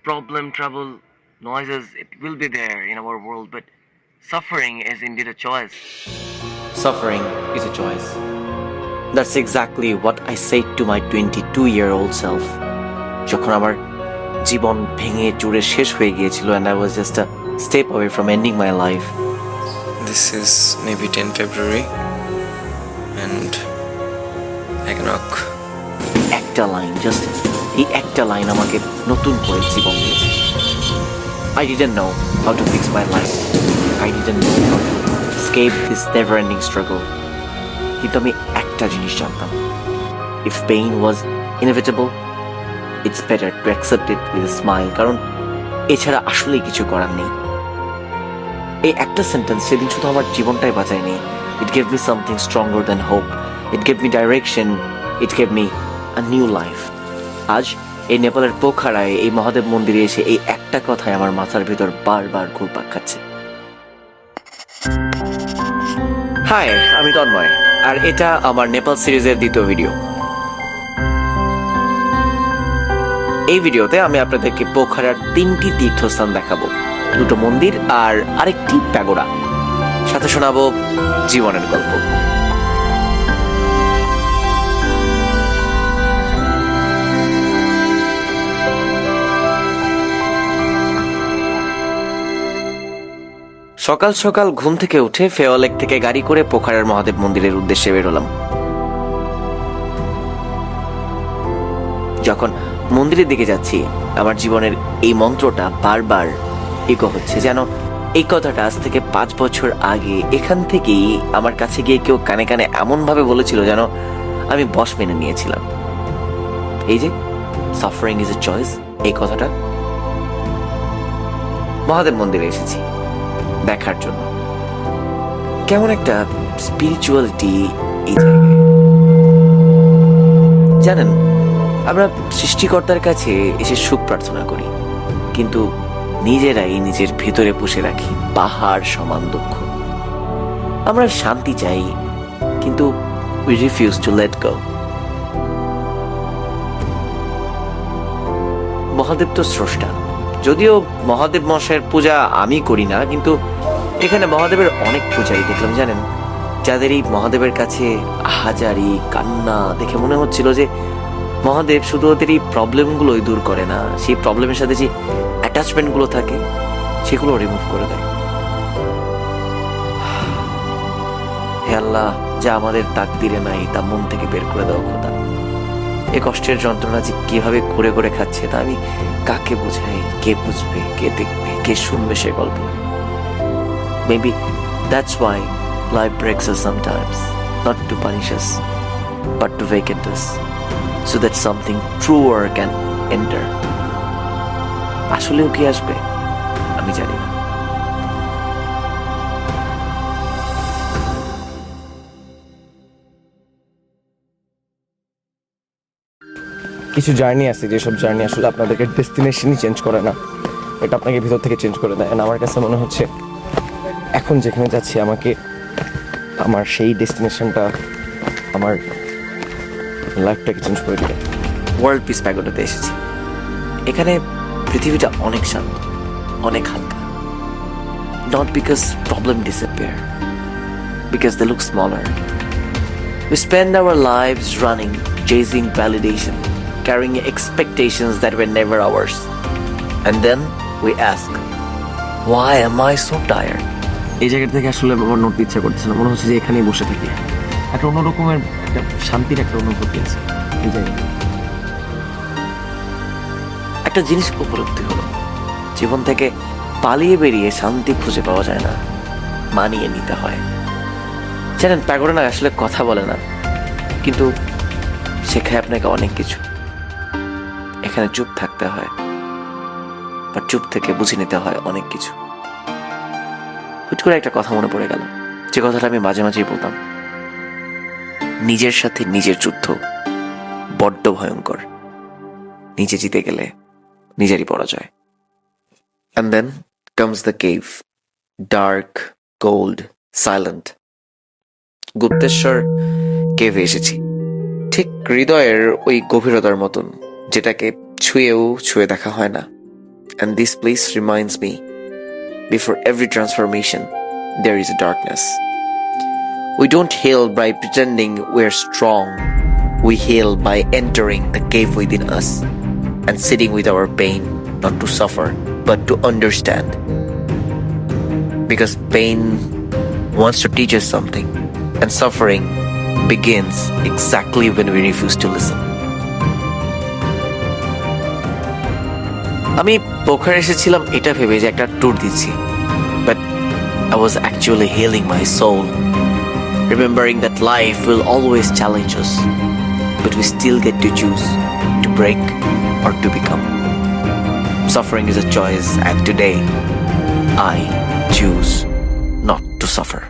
problem, trouble, noises, it will be there in our world, but suffering is indeed a choice. Suffering is a choice. That's exactly what I said to my 22-year-old self. যখন আমার জীবন ভেঙে চুরে শেষ হয়ে গিয়েছিল and I was just a step away from ending my life. This is maybe 10 February and Ragnarok. একটা line, just এই একটা লাইন আমাকে নতুন করে জীবন দিয়েছে. I didn't know how to fix my life. I didn't know how to escape this never-ending struggle. কিন্তু আমি একটা জিনিস জানতাম. If pain was inevitable, it's better to accept it with a smile. কারণ এছাড়া আসলেই কিছু করার নেই. এই একটা সেন্টেন্স সেদিন শুধু আমার জীবনটাই বাঁচায়নি. It gave me something stronger than hope. It gave me direction. It gave me a new life. আজ এই নেপালের পোখারায় এই মহাদেব মন্দিরে এসে এই একটা কথাই আমার মাথার ভিতর বারবার ঘুরপাক খাচ্ছে. হাই, আমি তন্ময়, আর এটা আমার নেপাল সিরিজের দ্বিতীয় ভিডিও. এই ভিডিওতে আমি আপনাদেরকে পোখারার 3টি তীর্থস্থান দেখাবো, 2টো মন্দির আর আরেকটি প্যাগোডা, সাথে শোনাবো জীবনের গল্প. সকাল সকাল ঘুম থেকে উঠে ফেওয়ালেক থেকে গাড়ি করে পোখারার মহাদেব মন্দিরের উদ্দেশ্যে বেরোলাম. যখন মন্দিরের দিকে যাচ্ছি, আমার জীবনের এই মন্ত্রটা বারবার ইকো হচ্ছে, যেন এই কথাটা আজ থেকে 5 বছর আগে এখান থেকেই আমার কাছে গিয়ে কেউ কানে কানে এমন ভাবে বলেছিল যেন আমি বশ মেনে নিয়েছিলাম. এই যে সাফারিং ইজ এ চয়েস, এই কথাটা. মহাদেব মন্দিরে এসেছি দেখার জন্য কেমন একটা স্পিরিচুয়ালিটি এই জায়গায়. জানেন, আমরা সৃষ্টিকর্তার কাছে এসে সুখ প্রার্থনা করি, কিন্তু নিজেরাই নিজের ভেতরে পুষে রাখি পাহাড় সমান দুঃখ. আমরা শান্তি চাই, কিন্তু we refuse to let go. Mahadev তো স্রষ্টা. যদিও মহাদেব মশাইয়ের পূজা আমি করি না, কিন্তু এখানে মহাদেবের অনেক পূজারি দেখলাম, জানেন, যাদের এই মহাদেবের কাছে হাজারি কান্না দেখে মনে হচ্ছিল যে মহাদেব শুধু ওদের এই প্রবলেমগুলোই দূর করে না, সেই প্রবলেমের সাথে যে অ্যাটাচমেন্টগুলো থাকে সেগুলো রিমুভ করে দেয়. হে আল্লাহ, যা আমাদের তাকদিরে নাই তা মন থেকে বের করে দাও খোদা. এই কষ্টের যন্ত্রণা যে কিভাবে করে করে খাচ্ছে তা আমি কাকে বোঝাই, কে বুঝবে, কে দেখবে, কে শুনবে সে গল্প. Maybe that's why life breaks us sometimes, not to punish us, but to vacate us, so that something truer can enter. আসলেও কি আসবে আমি জানি না. কিছু জার্নি আছে, যেসব জার্নি আসলে আপনাদেরকে ডেস্টিনেশনই চেঞ্জ করে না, এটা আপনাকে ভিতর থেকে চেঞ্জ করে দেয়. আমার কাছে মনে হচ্ছে এখন যেখানে যাচ্ছি আমাকে আমার সেই ডেস্টিনেশনটা আমার লাইফটাকে চেঞ্জ করে দিবে. ওয়ার্ল্ড পিস প্যাগোডাতে এসেছি. এখানে পৃথিবীটা অনেক শান্ত, অনেক হালকা. Not because problem disappear, because they look smaller. We spend our lives running, chasing validation, carrying expectations that were never ours. And then we ask, why am I so tired? এই জায়গা থেকে আসলে আমার নোট ইচ্ছা করছে না, মনে হচ্ছে যে এখানেই বসে থাকি. একটা অন্যরকমের একটা শান্তির একটা অনুভূতি আছে এই জায়গায়. একটা জিনিস উপলব্ধি হলো, জীবন থেকে পালিয়ে বেরিয়ে শান্তি খুঁজে পাওয়া যায় না, মানিয়ে নিতে হয়. জানেন, প্যাগোডা না আসলে কথা বলে না, কিন্তু শেখায় আপনাকে অনেক কিছু. এখানে চুপ থাকতে হয়, আর চুপ থেকে বুঝে নিতে হয় অনেক কিছু. হুট করে একটা কথা মনে পড়ে গেল, যে কথাটা আমি মাঝে মাঝেই বলতাম, নিজের সাথে নিজের যুদ্ধ বড্ড ভয়ঙ্কর. নিজে জিতে গেলে নিজেরই পরাজয়. And then comes the cave, dark, cold, silent. Gupteshwar কেভে এসেছি, ঠিক হৃদয়ের ওই গভীরতার মতন, যেটাকে ছুঁয়ে দেখা হয় না. And this place reminds me, before every transformation, there is a darkness. We don't heal by pretending we're strong. We heal by entering the cave within us and sitting with our pain, not to suffer, but to understand. Because pain wants to teach us something, and suffering begins exactly when we refuse to listen. আমি পোখরা এসেছিলাম এটা ভেবে যে একটা tour দিচ্ছি, but I was actually healing my soul, remembering that life will always challenge us, but we still get to choose to break or to become. Suffering is a choice, and today I choose not to suffer.